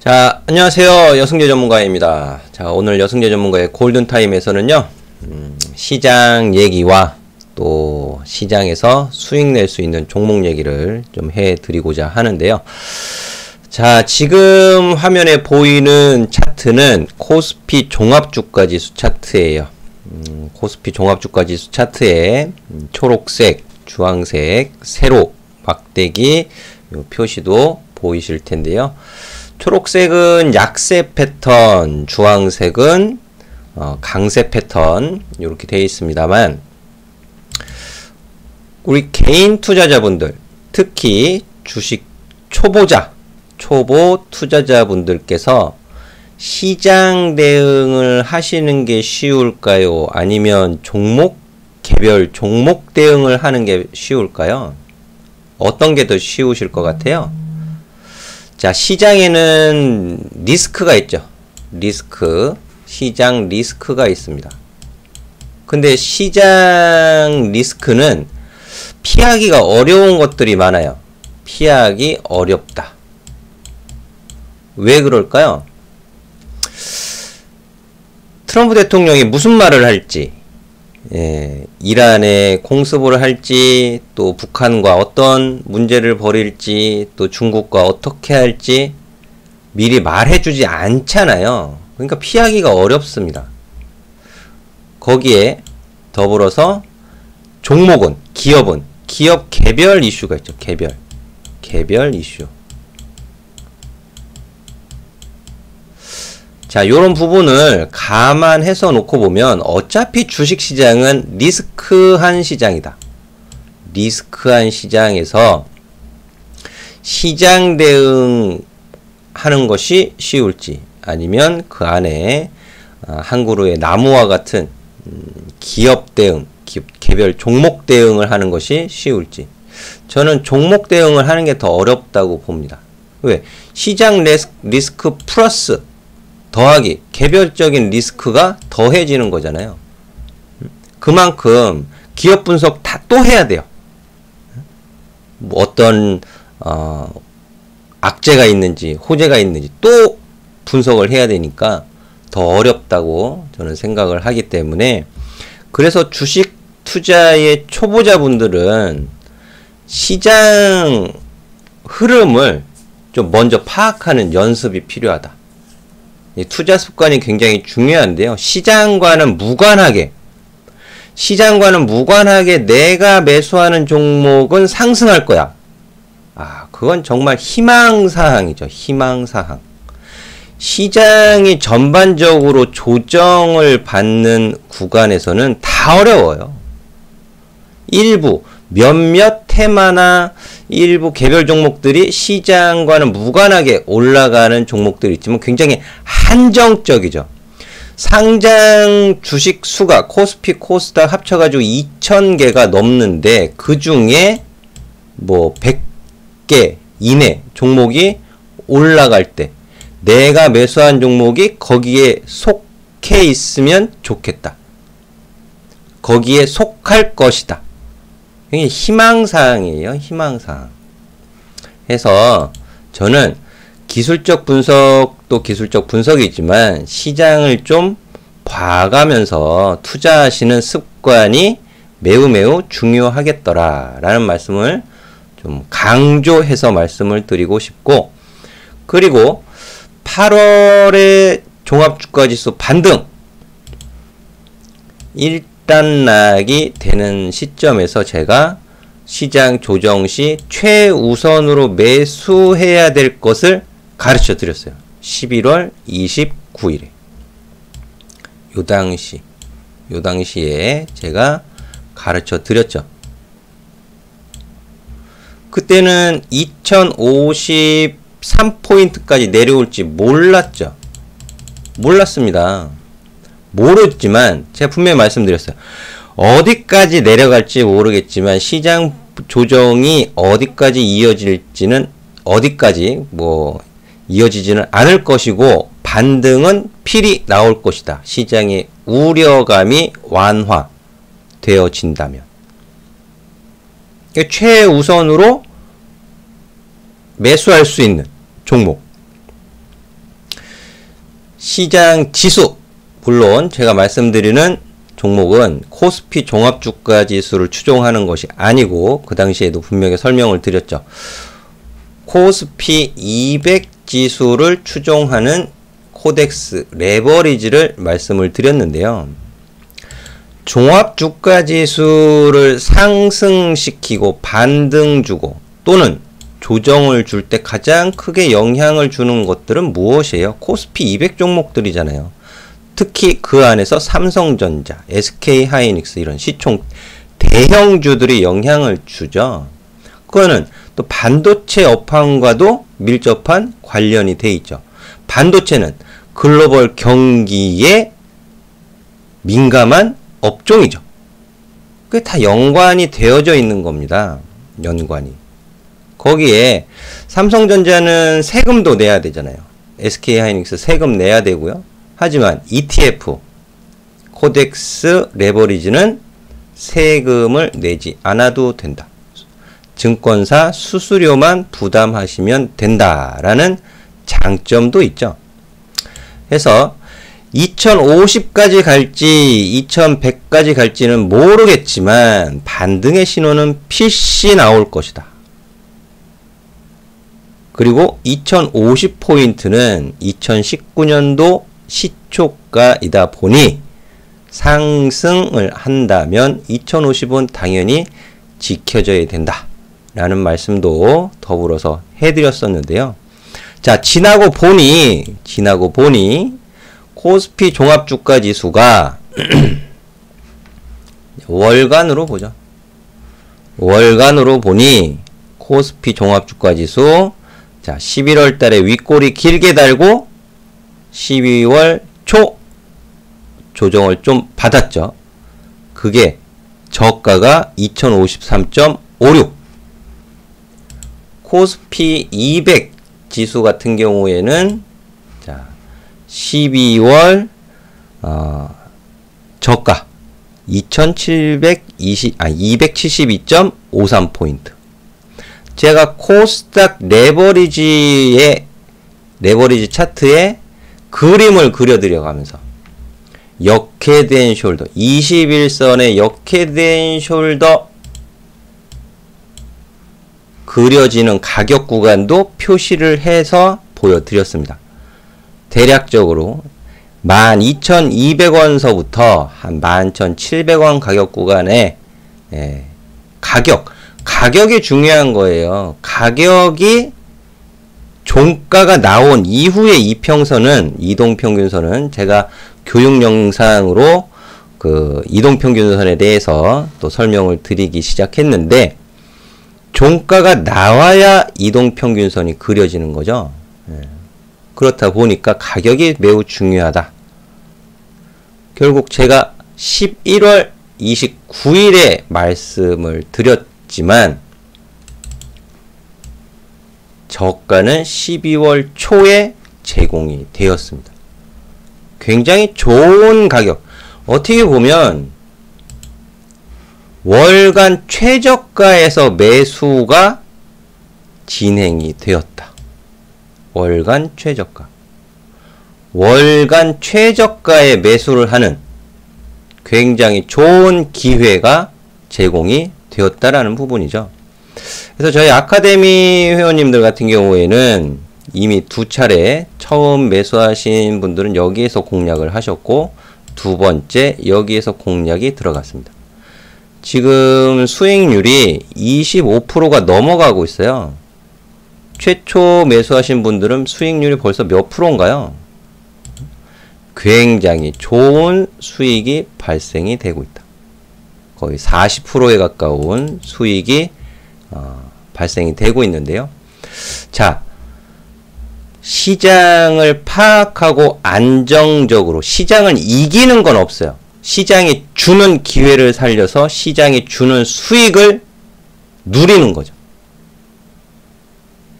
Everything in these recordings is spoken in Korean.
자, 안녕하세요. 여승재 전문가입니다. 자, 오늘 여승재 전문가의 골든타임에서는요, 시장 얘기와 또 시장에서 수익 낼 수 있는 종목 얘기를 좀 해드리고자 하는데요. 자, 지금 화면에 보이는 차트는 코스피 종합주가지수 차트예요. 코스피 종합주가지수 차트에 초록색, 주황색, 세로, 막대기 요 표시도 보이실 텐데요. 초록색은 약세 패턴, 주황색은 강세 패턴 이렇게 되어 있습니다만, 우리 개인 투자자분들, 특히 주식 초보 투자자분들께서 시장 대응을 하시는 게 쉬울까요? 아니면 개별 종목 대응을 하는 게 쉬울까요? 어떤 게 더 쉬우실 것 같아요? 자, 시장에는 리스크가 있죠. 시장 리스크가 있습니다. 근데 시장 리스크는 피하기가 어려운 것들이 많아요. 피하기 어렵다. 왜 그럴까요? 트럼프 대통령이 무슨 말을 할지, 이란에 공습을 할지, 또 북한과 어떤 문제를 벌일지, 또 중국과 어떻게 할지 미리 말해주지 않잖아요. 그러니까 피하기가 어렵습니다. 거기에 더불어서 종목은, 기업 개별 이슈가 있죠. 개별 이슈. 자, 요런 부분을 감안해서 놓고 보면 어차피 주식시장은 리스크한 시장이다. 리스크한 시장에서 시장 대응하는 것이 쉬울지, 아니면 그 안에 한 그루의 나무와 같은 기업 대응, 개별 종목 대응을 하는 것이 쉬울지, 저는 종목 대응을 하는 게 더 어렵다고 봅니다. 왜? 시장 리스크 플러스 더하기 개별적인 리스크가 더해지는 거잖아요. 그만큼 기업 분석 또 해야 돼요. 뭐 어떤 악재가 있는지 호재가 있는지 또 분석을 해야 되니까 더 어렵다고 저는 생각을 하기 때문에, 그래서 주식 투자의 초보자분들은 시장 흐름을 좀 먼저 파악하는 연습이 필요하다. 투자 습관이 굉장히 중요한데요. 시장과는 무관하게 내가 매수하는 종목은 상승할 거야. 그건 정말 희망사항이죠. 희망사항. 시장이 전반적으로 조정을 받는 구간에서는 다 어려워요. 몇몇 테마나 일부 개별 종목들이 시장과는 무관하게 올라가는 종목들이 있지만 굉장히 한정적이죠. 상장 주식 수가 코스피, 코스닥 합쳐가지고 2000개가 넘는데, 그 중에 뭐 100개 이내 종목이 올라갈 때 내가 매수한 종목이 거기에 속해 있으면 좋겠다. 거기에 속할 것이다. 이게 희망사항이에요. 희망사항. 해서 저는 기술적 분석도 기술적 분석이지만 시장을 좀 봐가면서 투자하시는 습관이 매우 중요하겠더라 라는 말씀을 좀 강조해서 말씀을 드리고 싶고, 그리고 8월의 종합주가지수 반등 일단락이 되는 시점에서 제가 시장 조정 시 최우선으로 매수해야 될 것을 가르쳐 드렸어요. 11월 29일에. 요 당시에 제가 가르쳐 드렸죠. 그때는 2053포인트까지 내려올지 몰랐죠. 몰랐습니다. 모르지만 제가 분명히 말씀드렸어요. 어디까지 내려갈지 모르겠지만 시장 조정이 어디까지 이어지지는 않을 것이고, 반등은 필히 나올 것이다. 시장의 우려감이 완화되어진다면. 최우선으로 매수할 수 있는 종목, 시장 지수, 물론 제가 말씀드리는 종목은 코스피 종합주가지수를 추종하는 것이 아니고 그 당시에도 분명히 설명을 드렸죠. 코스피 200 지수를 추종하는 코덱스 레버리지를 말씀을 드렸는데요. 종합주가지수를 상승시키고 반등 주고 또는 조정을 줄 때 가장 크게 영향을 주는 것들은 무엇이에요? 코스피 200 종목들이잖아요. 특히 그 안에서 삼성전자, SK하이닉스 이런 시총 대형주들이 영향을 주죠. 그거는 또 반도체 업황과도 밀접한 관련이 돼 있죠. 반도체는 글로벌 경기에 민감한 업종이죠. 그게 다 연관이 되어져 있는 겁니다. 연관이. 거기에 삼성전자는 세금도 내야 되잖아요. SK하이닉스 세금 내야 되고요. 하지만 ETF, 코덱스 레버리지는 세금을 내지 않아도 된다. 증권사 수수료만 부담하시면 된다라는 장점도 있죠. 그래서 2050까지 갈지 2100까지 갈지는 모르겠지만 반등의 신호는 필시 나올 것이다. 그리고 2050포인트는 2019년도 시초가이다 보니 상승을 한다면 2050은 당연히 지켜져야 된다 라는 말씀도 더불어서 해드렸었는데요. 자, 지나고 보니 코스피 종합주가지수가 월간으로 보죠. 월간으로 보니 코스피 종합주가지수 자, 11월 달에 윗꼬리 길게 달고 12월 초 조정을 좀 받았죠. 그게 저가가 2053.56. 코스피 200 지수 같은 경우에는 자, 12월 저가 272.53포인트. 제가 코스닥 레버리지 차트에 그림을 그려드려 가면서 역회된 숄더 21선의 역회된 숄더 그려지는 가격 구간도 표시를 해서 보여드렸습니다. 대략적으로 12,200원서부터 한 11,700원 가격 구간에 가격이 중요한 거예요. 가격이 종가가 나온 이후의 이평선은 이동평균선은 제가 교육 영상으로 그 이동평균선에 대해서 또 설명을 드리기 시작했는데 종가가 나와야 이동평균선이 그려지는 거죠. 그렇다 보니까 가격이 매우 중요하다. 결국 제가 11월 29일에 말씀을 드렸지만 저가는 12월 초에 제공이 되었습니다. 굉장히 좋은 가격. 어떻게 보면 월간 최저가에서 매수가 진행이 되었다. 월간 최저가. 월간 최저가에 매수를 하는 굉장히 좋은 기회가 제공이 되었다라는 부분이죠. 그래서 저희 아카데미 회원님들 같은 경우에는 이미 두 차례 처음 매수하신 분들은 여기에서 공략을 하셨고 두 번째 여기에서 공략이 들어갔습니다. 지금 수익률이 25%가 넘어가고 있어요. 최초 매수하신 분들은 수익률이 벌써 몇 프로인가요? 굉장히 좋은 수익이 발생이 되고 있다. 거의 40%에 가까운 수익이 발생이 되고 있는데요. 자, 시장을 파악하고 안정적으로 시장을 이기는 건 없어요. 시장이 주는 기회를 살려서 시장이 주는 수익을 누리는 거죠.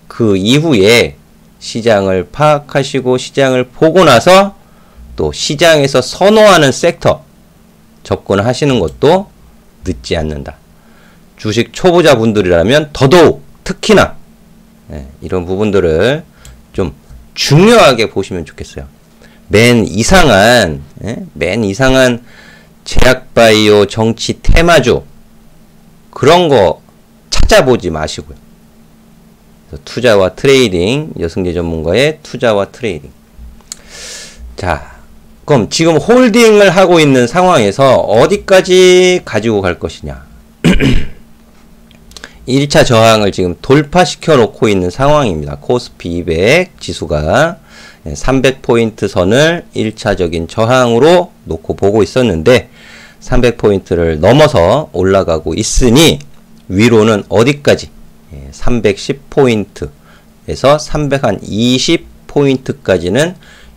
그 이후에 시장을 파악하시고 시장을 보고 나서 또 시장에서 선호하는 섹터 접근하시는 것도 늦지 않는다. 주식 초보자 분들이라면 더더욱 특히나 이런 부분들을 좀 중요하게 보시면 좋겠어요. 맨 이상한 제약바이오, 정치, 테마주 그런 거 찾아보지 마시고요. 투자와 트레이딩, 여승재 전문가의 투자와 트레이딩. 자, 그럼 지금 홀딩을 하고 있는 상황에서 어디까지 가지고 갈 것이냐. 1차 저항을 지금 돌파시켜 놓고 있는 상황입니다. 코스피 200 지수가 300포인트 선을 1차적인 저항으로 놓고 보고 있었는데 300포인트를 넘어서 올라가고 있으니 위로는 어디까지 310포인트에서 320포인트까지는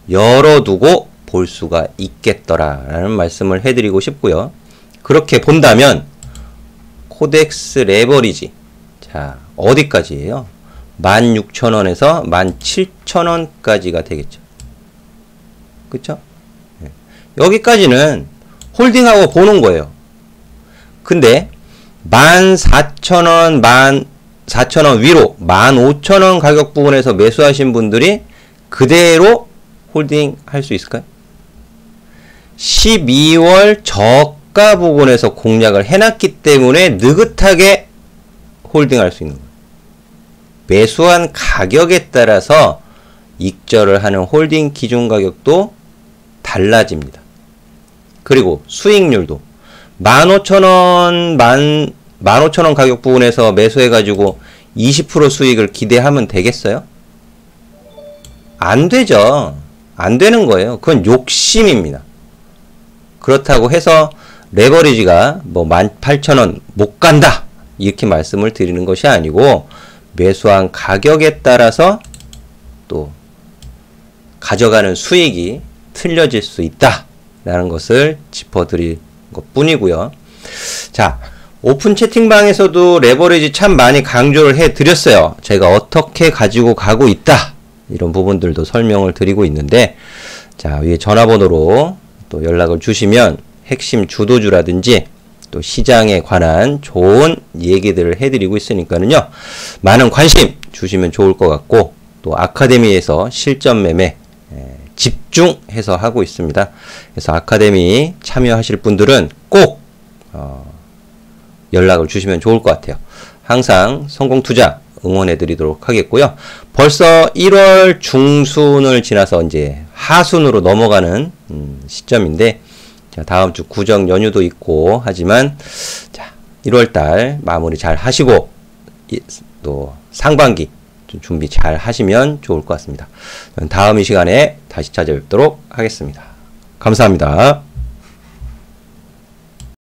열어두고 볼 수가 있겠더라라는 말씀을 해드리고 싶고요. 그렇게 본다면 코덱스 레버리지, 자 어디까지예요? 16,000원에서 17,000원까지가 되겠죠. 그쵸? 여기까지는 홀딩하고 보는 거예요. 근데 14,000원, 14,000원 위로 15,000원 가격 부분에서 매수하신 분들이 그대로 홀딩 할 수 있을까요? 12월 저가 부분에서 공략을 해놨기 때문에 느긋하게 홀딩할 수 있는 거예요. 매수한 가격에 따라서 익절을 하는 홀딩 기준 가격도 달라집니다. 그리고 수익률도 15,000원, 15,000원 가격 부분에서 매수해가지고 20% 수익을 기대하면 되겠어요? 안 되죠. 안 되는 거예요. 그건 욕심입니다. 그렇다고 해서 레버리지가 뭐 18,000원 못 간다 이렇게 말씀을 드리는 것이 아니고 매수한 가격에 따라서 또 가져가는 수익이 틀려질 수 있다 라는 것을 짚어드릴 것 뿐이고요. 자, 오픈 채팅방에서도 레버리지 참 많이 강조를 해 드렸어요. 제가 어떻게 가지고 가고 있다 이런 부분들도 설명을 드리고 있는데, 자 위에 전화번호로 또 연락을 주시면 핵심 주도주라든지 또 시장에 관한 좋은 얘기들을 해드리고 있으니까는요, 많은 관심 주시면 좋을 것 같고, 또 아카데미에서 실전 매매 집중해서 하고 있습니다. 그래서 아카데미 참여하실 분들은 꼭 연락을 주시면 좋을 것 같아요. 항상 성공투자 응원해 드리도록 하겠고요. 벌써 1월 중순을 지나서 이제 하순으로 넘어가는 시점인데, 자, 다음 주 구정 연휴도 있고 하지만, 자, 1월달 마무리 잘 하시고, 또 상반기 좀 준비 잘 하시면 좋을 것 같습니다. 다음 이 시간에 다시 찾아뵙도록 하겠습니다. 감사합니다.